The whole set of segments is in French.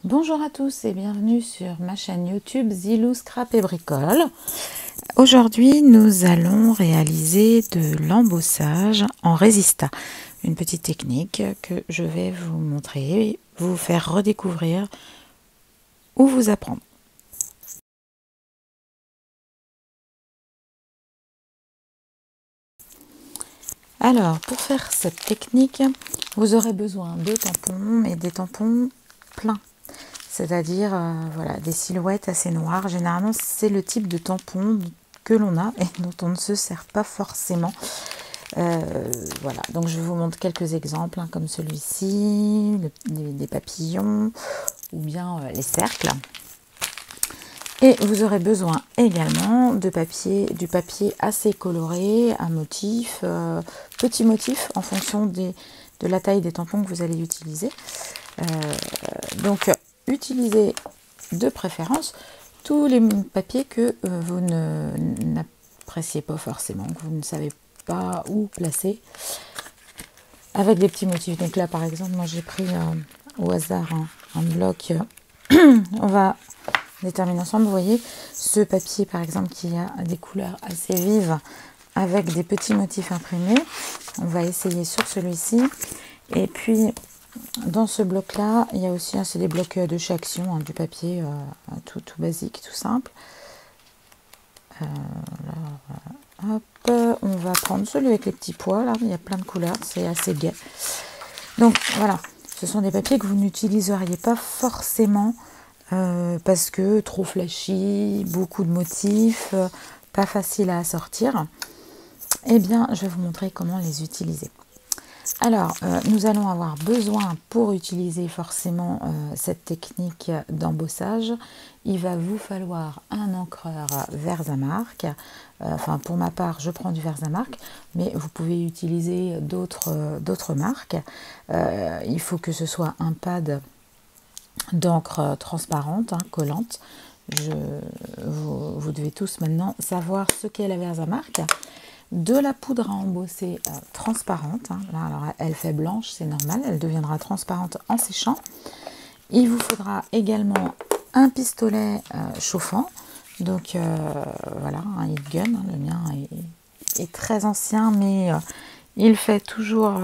Bonjour à tous et bienvenue sur ma chaîne YouTube Zilou Scrap et Bricole. Aujourd'hui, nous allons réaliser de l'embossage en résista. Une petite technique que je vais vous montrer, vous faire redécouvrir ou vous apprendre. Alors, pour faire cette technique, vous aurez besoin de tampons, mais des tampons pleins. C'est-à-dire voilà, des silhouettes assez noires. Généralement, c'est le type de tampon que l'on a et dont on ne se sert pas forcément. Voilà, donc je vous montre quelques exemples, hein, comme celui-ci, des papillons ou bien les cercles. Et vous aurez besoin également de papier, du papier assez coloré, un motif, petit motif en fonction de la taille des tampons que vous allez utiliser. Donc, utilisez de préférence tous les papiers que vous n'appréciez pas forcément, que vous ne savez pas où placer, avec des petits motifs. Donc là, par exemple, moi j'ai pris au hasard un bloc. On va déterminer ensemble. Vous voyez, ce papier, par exemple, qui a des couleurs assez vives, avec des petits motifs imprimés. On va essayer sur celui-ci. Et puis, dans ce bloc-là, il y a aussi, c'est des blocs de chez Action, hein, du papier tout basique, tout simple. Hop, on va prendre celui avec les petits pois, là, il y a plein de couleurs, c'est assez gai. Donc voilà, ce sont des papiers que vous n'utiliseriez pas forcément parce que trop flashy, beaucoup de motifs, pas facile à assortir. Eh bien, je vais vous montrer comment les utiliser. Alors, nous allons avoir besoin, pour utiliser forcément cette technique d'embossage, il va vous falloir un encreur Versamark. Enfin, pour ma part, je prends du Versamark, mais vous pouvez utiliser d'autres marques. Il faut que ce soit un pad d'encre transparente, hein, collante. Vous devez tous maintenant savoir ce qu'est la Versamark. De la poudre à embosser transparente, hein. Là, alors elle fait blanche, c'est normal, elle deviendra transparente en séchant. Il vous faudra également un pistolet chauffant, donc voilà, un heat gun, hein. Le mien est très ancien, mais il fait toujours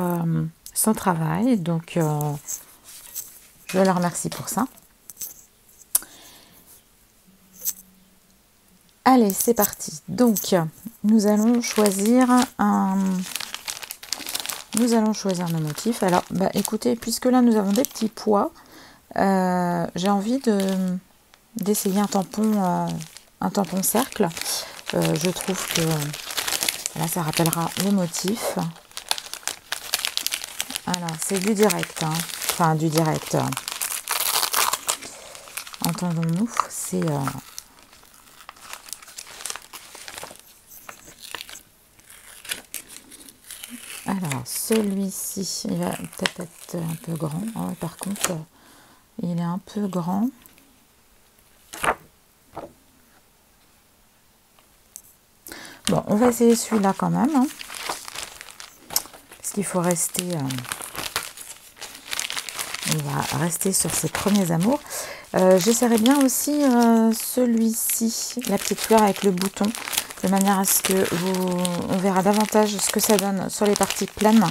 son travail, donc je le remercie pour ça. Allez, c'est parti. Donc, nous allons choisir nos motifs. Alors, écoutez, puisque là, nous avons des petits pois, j'ai envie d'essayer un tampon cercle. Je trouve que là, ça rappellera le motif. Alors, c'est du direct, hein. Enfin, du direct. Entendons-nous, c'est... Alors, celui-ci, il va peut-être être un peu grand. Oh, par contre, il est un peu grand. Bon, on va essayer celui-là quand même. Hein, parce qu'il faut rester... on va rester sur ses premiers amours. J'essaierai bien aussi celui-ci, la petite fleur avec le bouton, de manière à ce que on verra davantage ce que ça donne sur les parties pleines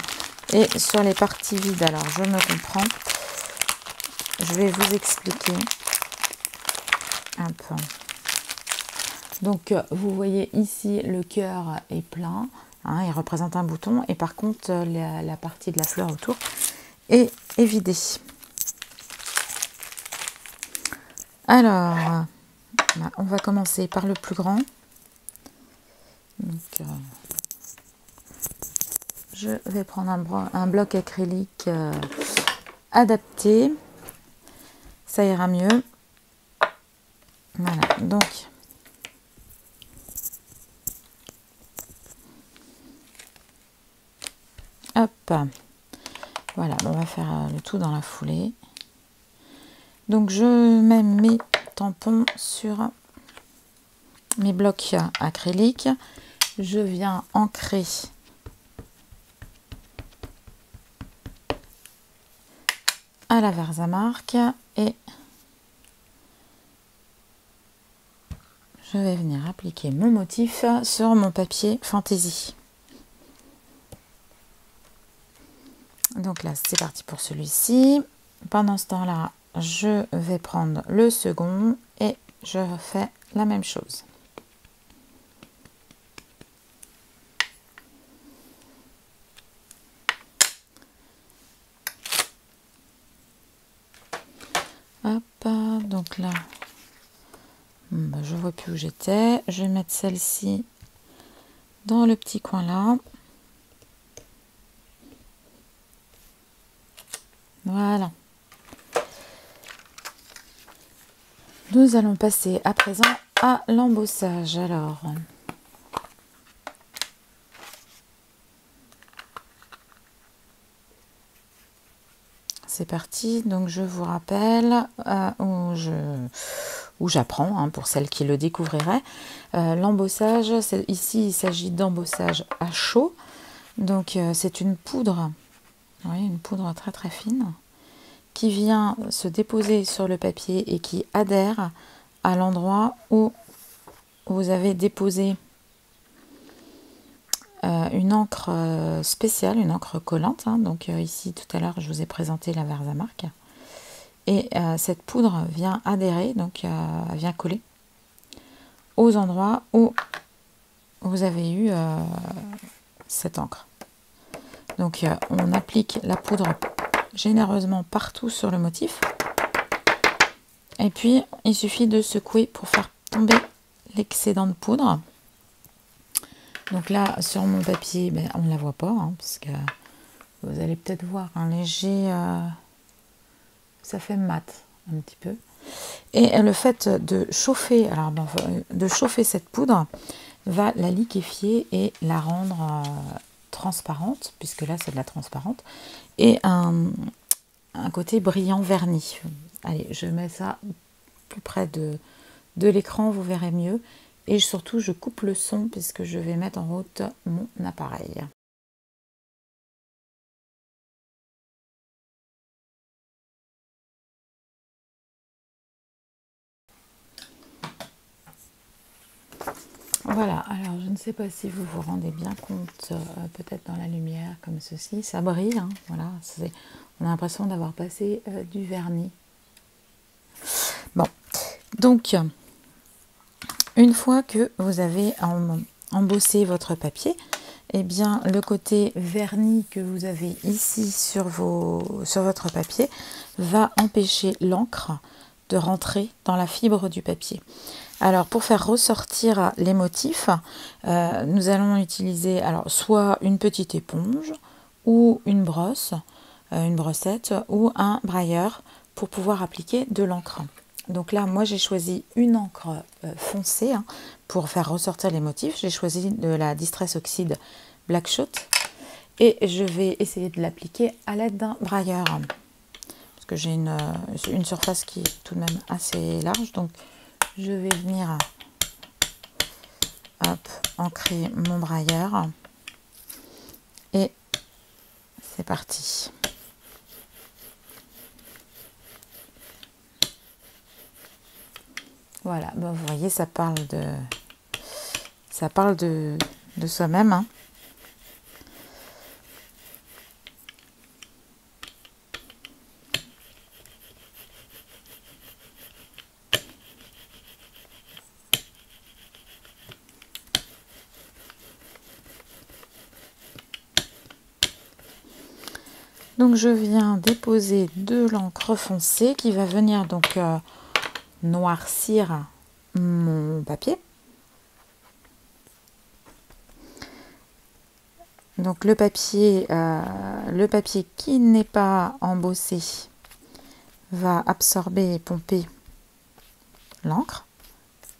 et sur les parties vides. Alors, je me comprends. Je vais vous expliquer un peu. Donc, vous voyez ici, le cœur est plein. Hein, il représente un bouton. Et par contre, la partie de la fleur autour est vidée. Alors, on va commencer par le plus grand. Donc, je vais prendre un bloc acrylique adapté. Ça ira mieux. Voilà, donc hop, voilà, on va faire le tout dans la foulée. Donc je mets mes tampons sur mes blocs acryliques. Je viens ancrer à la Versamark et je vais venir appliquer mon motif sur mon papier Fantaisie. Donc là, c'est parti pour celui-ci. Pendant ce temps-là, je vais prendre le second et je fais la même chose. Hop, donc là, je vois plus où j'étais. Je vais mettre celle-ci dans le petit coin là. Voilà. Nous allons passer à présent à l'embossage. Alors, c'est parti. Donc, je vous rappelle où j'apprends, pour celles qui le découvriraient. L'embossage, ici, il s'agit d'embossage à chaud. Donc, c'est une poudre, oui, une poudre très très fine, qui vient se déposer sur le papier et qui adhère à l'endroit où vous avez déposé une encre spéciale, une encre collante. Donc ici, tout à l'heure, je vous ai présenté la Versamark. Et cette poudre vient adhérer, donc elle vient coller aux endroits où vous avez eu cette encre. Donc on applique la poudre généreusement partout sur le motif. Et puis, il suffit de secouer pour faire tomber l'excédent de poudre. Donc là, sur mon papier, on ne la voit pas, parce que vous allez peut-être voir un léger... ça fait mat, un petit peu. Et le fait de chauffer, de chauffer cette poudre va la liquéfier et la rendre transparente, puisque là, c'est de la transparente. Et un côté brillant verni. Allez, je mets ça plus près de l'écran, vous verrez mieux. Et surtout, je coupe le son puisque je vais mettre en route mon appareil. Voilà, alors je ne sais pas si vous vous rendez bien compte, peut-être dans la lumière comme ceci, ça brille, voilà, on a l'impression d'avoir passé du vernis. Bon, donc, une fois que vous avez embossé votre papier, eh bien, le côté vernis que vous avez ici sur votre papier va empêcher l'encre de rentrer dans la fibre du papier. Alors, pour faire ressortir les motifs, nous allons utiliser soit une petite éponge ou une brosse, une brossette ou un brailleur pour pouvoir appliquer de l'encre. Donc là, moi, j'ai choisi une encre foncée pour faire ressortir les motifs. J'ai choisi de la Distress Oxide Black Shot et je vais essayer de l'appliquer à l'aide d'un brailleur parce que j'ai une surface qui est tout de même assez large. Donc, je vais venir ancrer mon brailleur et c'est parti. Voilà, vous voyez, ça parle de soi-même. Donc je viens déposer de l'encre foncée qui va venir donc noircir mon papier. Donc le papier qui n'est pas embossé va absorber et pomper l'encre,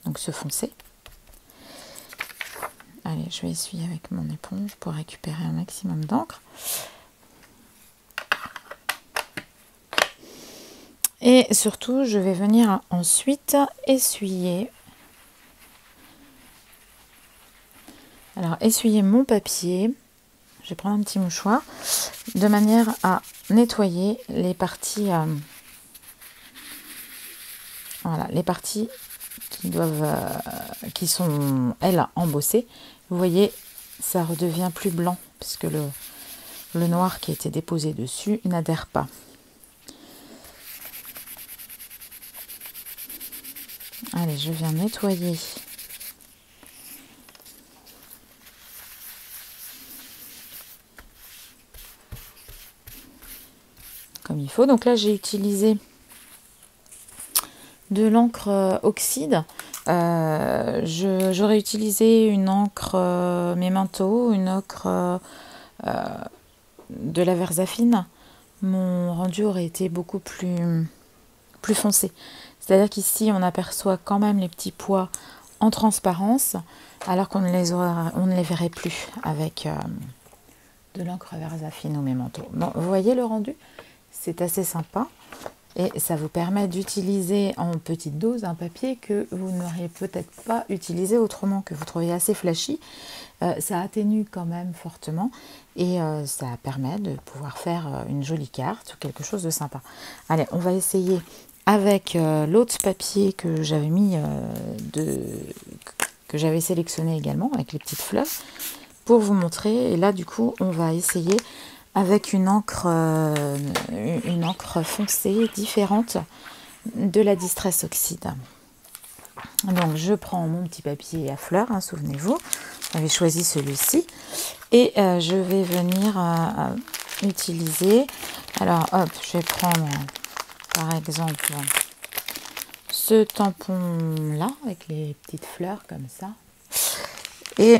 donc ce foncé. Allez, je vais essuyer avec mon éponge pour récupérer un maximum d'encre. Et surtout, je vais venir ensuite essuyer. Alors, essuyer mon papier. Je vais prendre un petit mouchoir de manière à nettoyer les parties, voilà, les parties qui sont, elles, embossées. Vous voyez, ça redevient plus blanc, puisque le noir qui a été déposé dessus n'adhère pas. Allez, je viens nettoyer comme il faut. Donc là, j'ai utilisé de l'encre oxyde. J'aurais utilisé une encre Memento, une encre de la Versafine. Mon rendu aurait été beaucoup plus foncé. C'est-à-dire qu'ici, on aperçoit quand même les petits pois en transparence, alors qu'on ne les verrait plus avec de l'encre Versafine ou Memento. Bon, vous voyez le rendu? C'est assez sympa. Et ça vous permet d'utiliser en petite dose un papier que vous n'auriez peut-être pas utilisé autrement, que vous trouvez assez flashy. Ça atténue quand même fortement et ça permet de pouvoir faire une jolie carte ou quelque chose de sympa. Allez, on va essayer avec l'autre papier que j'avais mis, que j'avais sélectionné également avec les petites fleurs pour vous montrer. Et là, du coup, on va essayer avec une encre foncée différente de la Distress Oxide. Donc je prends mon petit papier à fleurs, hein, souvenez-vous, j'avais choisi celui-ci, et je vais venir utiliser, alors hop, je vais prendre par exemple ce tampon là avec les petites fleurs comme ça, et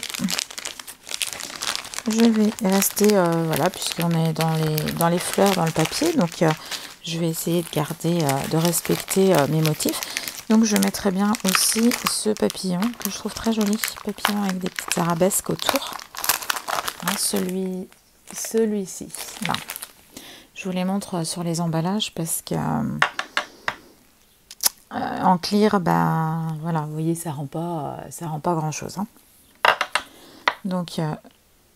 je vais rester, voilà, puisqu'on est dans les fleurs, dans le papier, donc je vais essayer de garder, de respecter mes motifs. Donc je mettrai bien aussi ce papillon, que je trouve très joli, papillon avec des petites arabesques autour. Hein, celui-ci, là. Je vous les montre sur les emballages, parce que en clear, ben voilà, vous voyez, ça rend pas grand-chose. Hein. Donc...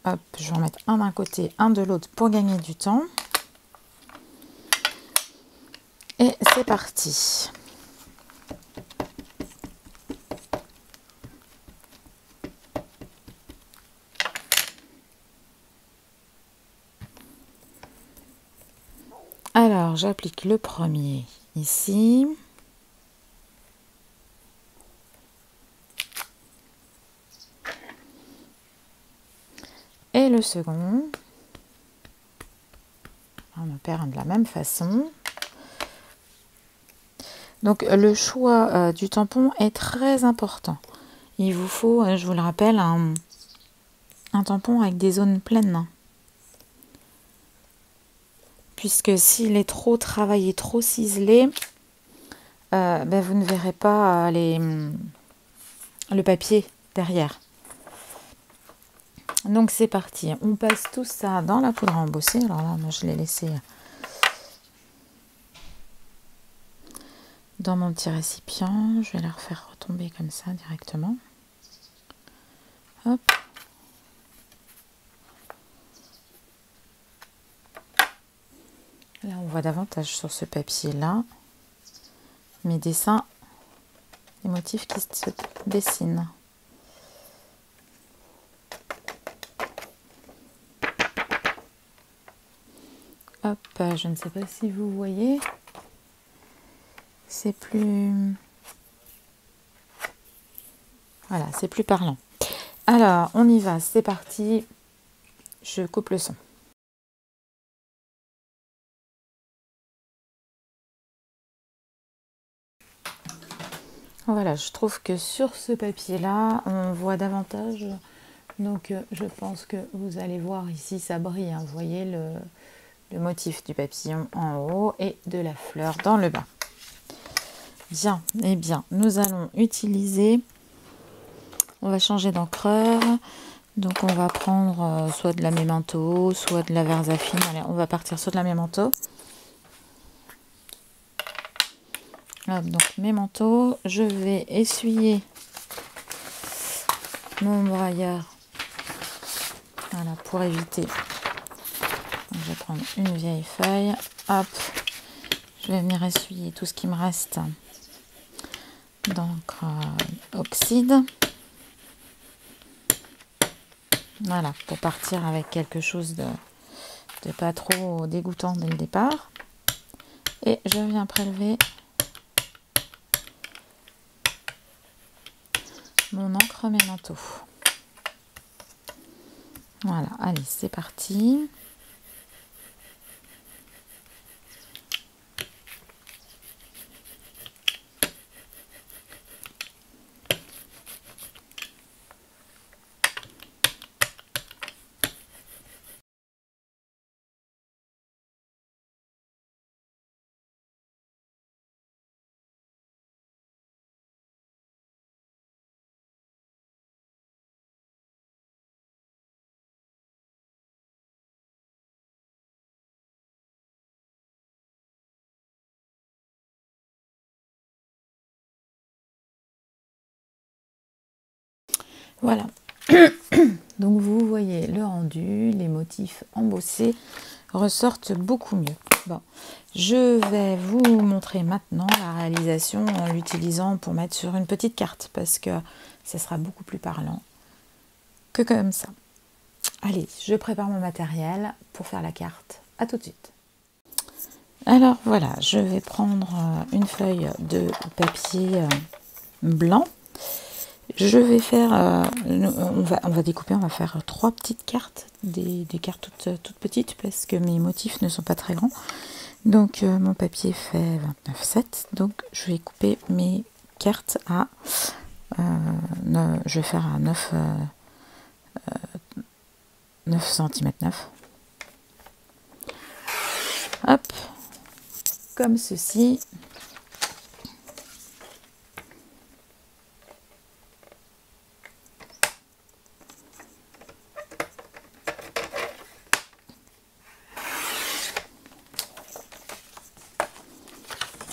hop, je vais en mettre un d'un côté, un de l'autre pour gagner du temps. Et c'est parti. Alors, j'applique le premier ici. Et le second, on opère de la même façon. Donc le choix du tampon est très important. Il vous faut, je vous le rappelle, un tampon avec des zones pleines. Puisque s'il est trop travaillé, trop ciselé, ben vous ne verrez pas le papier derrière. Donc c'est parti, on passe tout ça dans la poudre à embosser. Alors là, moi je l'ai laissé dans mon petit récipient. Je vais la refaire retomber comme ça directement. Hop. Là on voit davantage sur ce papier là mes dessins, les motifs qui se dessinent. Hop, je ne sais pas si vous voyez, c'est plus... Voilà, c'est plus parlant. Alors, on y va, c'est parti. Je coupe le son. Voilà, je trouve que sur ce papier-là, on voit davantage. Donc, je pense que vous allez voir ici, ça brille. Hein, vous voyez le motif du papillon en haut et de la fleur dans le bas. Bien, eh bien, nous allons utiliser, on va changer d'encreur, donc on va prendre soit de la Memento, soit de la Versafine. Allez, on va partir sur de la Memento. Hop, donc Memento, je vais essuyer mon brailleur, voilà, pour éviter. Je vais prendre une vieille feuille, hop, je vais venir essuyer tout ce qui me reste d'encre oxyde. Voilà, pour partir avec quelque chose de pas trop dégoûtant dès le départ. Et je viens prélever mon encre Memento. Voilà, allez, c'est parti. Voilà. Donc vous voyez le rendu, les motifs embossés ressortent beaucoup mieux. Bon, je vais vous montrer maintenant la réalisation en l'utilisant pour mettre sur une petite carte parce que ça sera beaucoup plus parlant que comme ça. Allez, je prépare mon matériel pour faire la carte. À tout de suite. Alors voilà, je vais prendre une feuille de papier blanc. Je vais faire, on va découper, on va faire 3 petites cartes, des cartes toutes petites parce que mes motifs ne sont pas très grands. Donc mon papier fait 29,7, donc je vais couper mes cartes à, je vais faire à 9 cm 9. Hop, comme ceci.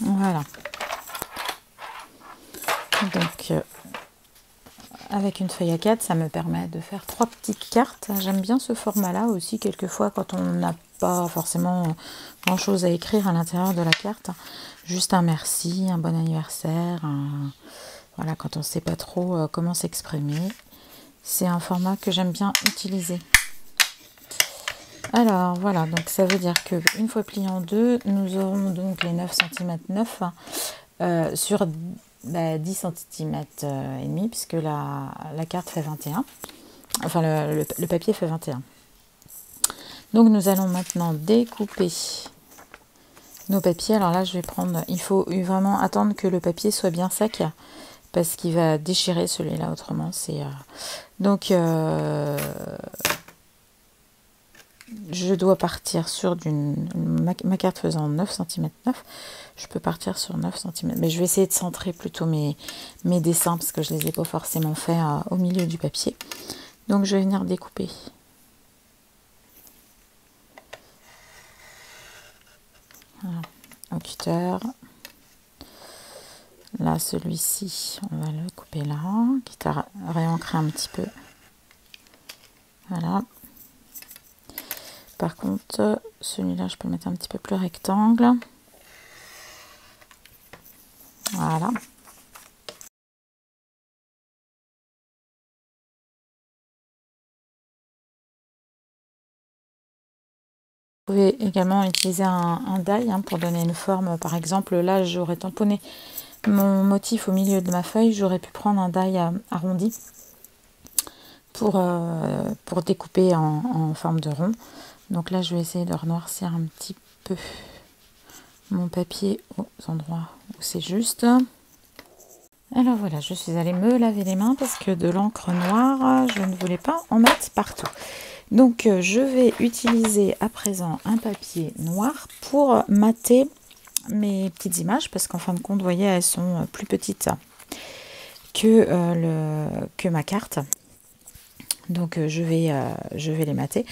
Voilà. Donc, avec une feuille A4, ça me permet de faire 3 petites cartes. J'aime bien ce format-là aussi, quelquefois, quand on n'a pas forcément grand-chose à écrire à l'intérieur de la carte. Juste un merci, un bon anniversaire, voilà, quand on ne sait pas trop comment s'exprimer. C'est un format que j'aime bien utiliser. Alors voilà, donc ça veut dire que une fois plié en deux, nous aurons donc les 9 cm 9 sur 10 cm et demi, puisque la carte fait 21. Enfin, le papier fait 21. Donc nous allons maintenant découper nos papiers. Alors là, je vais prendre, il faut vraiment attendre que le papier soit bien sec, parce qu'il va déchirer celui-là, autrement c'est... Donc je dois partir sur ma carte faisant 9 cm 9, je peux partir sur 9 cm, mais je vais essayer de centrer plutôt mes dessins parce que je ne les ai pas forcément fait au milieu du papier. Donc je vais venir découper. Voilà, au cutter. Là, celui-ci, on va le couper là, quitte à réancrer un petit peu. Voilà. Par contre, celui-là, je peux le mettre un petit peu plus rectangle. Voilà. Vous pouvez également utiliser un die pour donner une forme. Par exemple, là, j'aurais tamponné mon motif au milieu de ma feuille. J'aurais pu prendre un die arrondi pour découper en forme de rond. Donc là, je vais essayer de renoircir un petit peu mon papier aux endroits où c'est juste. Alors voilà, je suis allée me laver les mains parce que de l'encre noire, je ne voulais pas en mettre partout. Donc je vais utiliser à présent un papier noir pour mater mes petites images, parce qu'en fin de compte, vous voyez, elles sont plus petites que ma carte. Donc je vais les mater.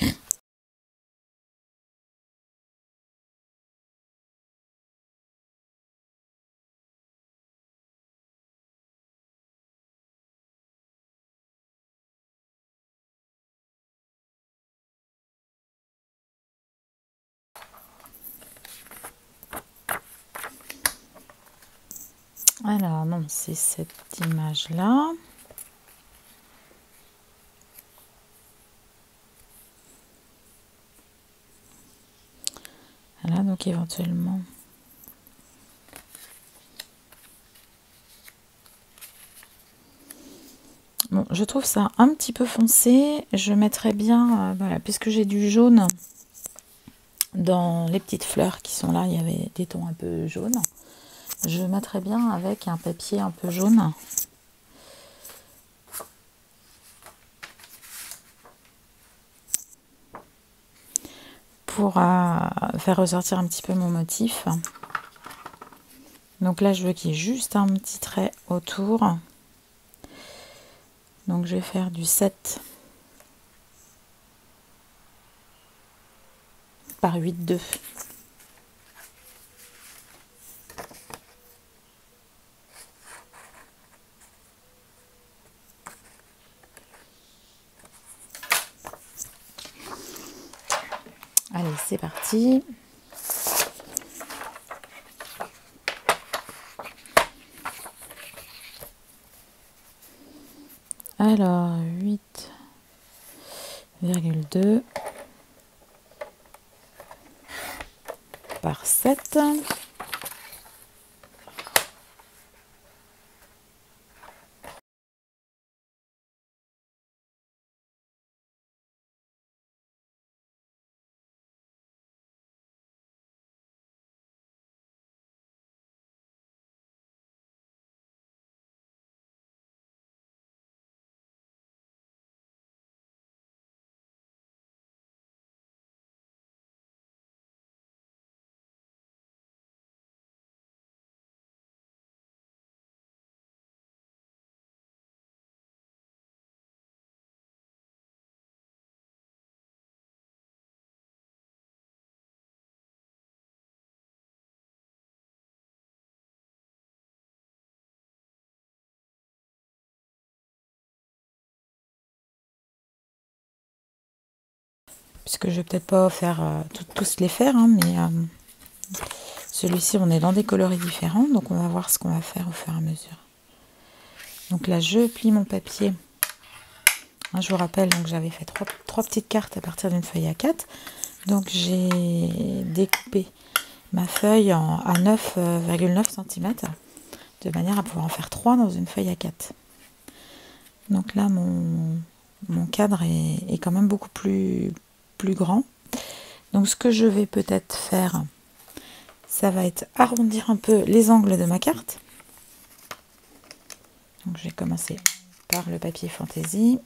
Alors non, c'est cette image-là. Voilà, donc éventuellement... Bon, je trouve ça un petit peu foncé. Je mettrais bien, voilà, puisque j'ai du jaune dans les petites fleurs qui sont là, il y avait des tons un peu jaunes. Je mettrais bien avec un papier un peu jaune. Pour faire ressortir un petit peu mon motif. Donc là, je veux qu'il y ait juste un petit trait autour. Donc je vais faire du 7 par 8,2. Allez, c'est parti. Alors, 8,2 par 7. Puisque je vais peut-être pas faire tous les faire, hein, mais celui-ci, on est dans des coloris différents, donc on va voir ce qu'on va faire au fur et à mesure. Donc là, je plie mon papier. Hein, je vous rappelle, donc j'avais fait trois petites cartes à partir d'une feuille A4. Donc j'ai découpé ma feuille à 9,9 cm de manière à pouvoir en faire 3 dans une feuille A4. Donc là, mon cadre est quand même beaucoup plus grand. Donc ce que je vais peut-être faire, ça va être arrondir un peu les angles de ma carte. Donc je vais commencer par le papier fantaisie.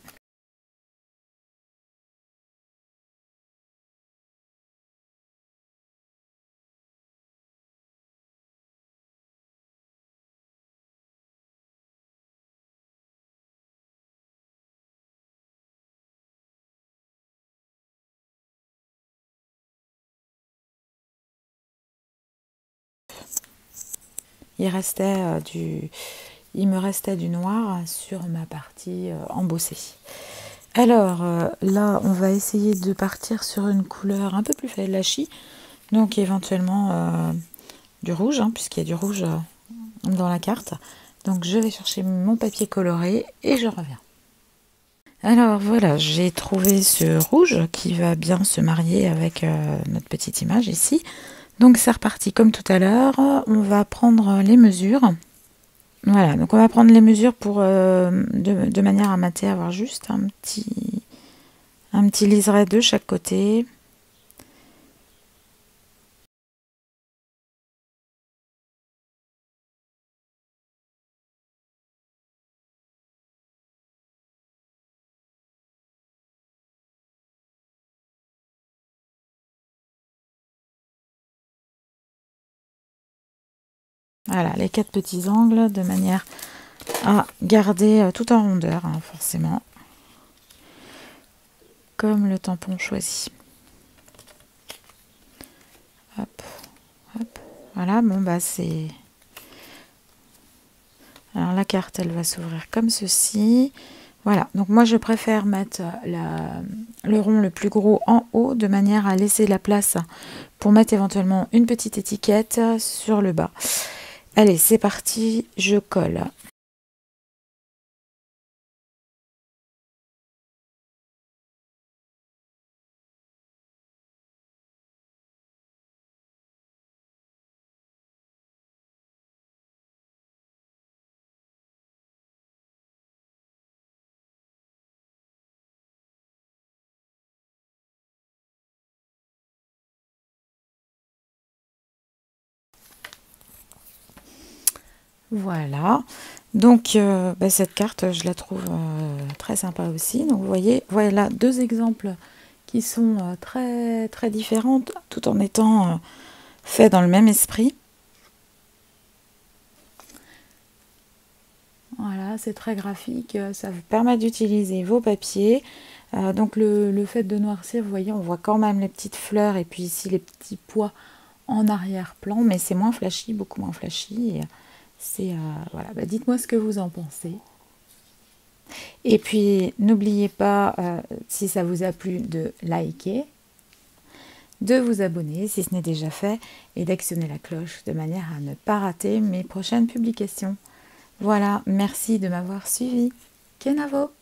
Il me restait du noir sur ma partie embossée. Alors là, on va essayer de partir sur une couleur un peu plus flashy, donc éventuellement du rouge, hein, puisqu'il y a du rouge dans la carte. Donc je vais chercher mon papier coloré et je reviens. Alors voilà, j'ai trouvé ce rouge qui va bien se marier avec notre petite image ici. Donc c'est reparti comme tout à l'heure, on va prendre les mesures. Voilà, donc on va prendre les mesures pour de manière à mater, avoir juste un petit liseré de chaque côté. Voilà, les 4 petits angles de manière à garder tout en rondeur, hein, forcément, comme le tampon choisi. Hop, hop. Voilà, bon bah c'est... Alors la carte, elle va s'ouvrir comme ceci. Voilà, donc moi je préfère mettre le rond le plus gros en haut de manière à laisser la place pour mettre éventuellement une petite étiquette sur le bas. Allez, c'est parti, je colle. Voilà, donc cette carte, je la trouve très sympa aussi. Donc vous voyez, voilà deux exemples qui sont très très différentes, tout en étant faits dans le même esprit. Voilà, c'est très graphique, ça vous permet d'utiliser vos papiers. Donc le fait de noircir, vous voyez, on voit quand même les petites fleurs et puis ici les petits pois en arrière-plan, mais c'est moins flashy, beaucoup moins flashy. C'est voilà, dites-moi ce que vous en pensez. Et puis n'oubliez pas, si ça vous a plu, de liker, de vous abonner si ce n'est déjà fait et d'actionner la cloche de manière à ne pas rater mes prochaines publications. Voilà, merci de m'avoir suivi. Kenavo!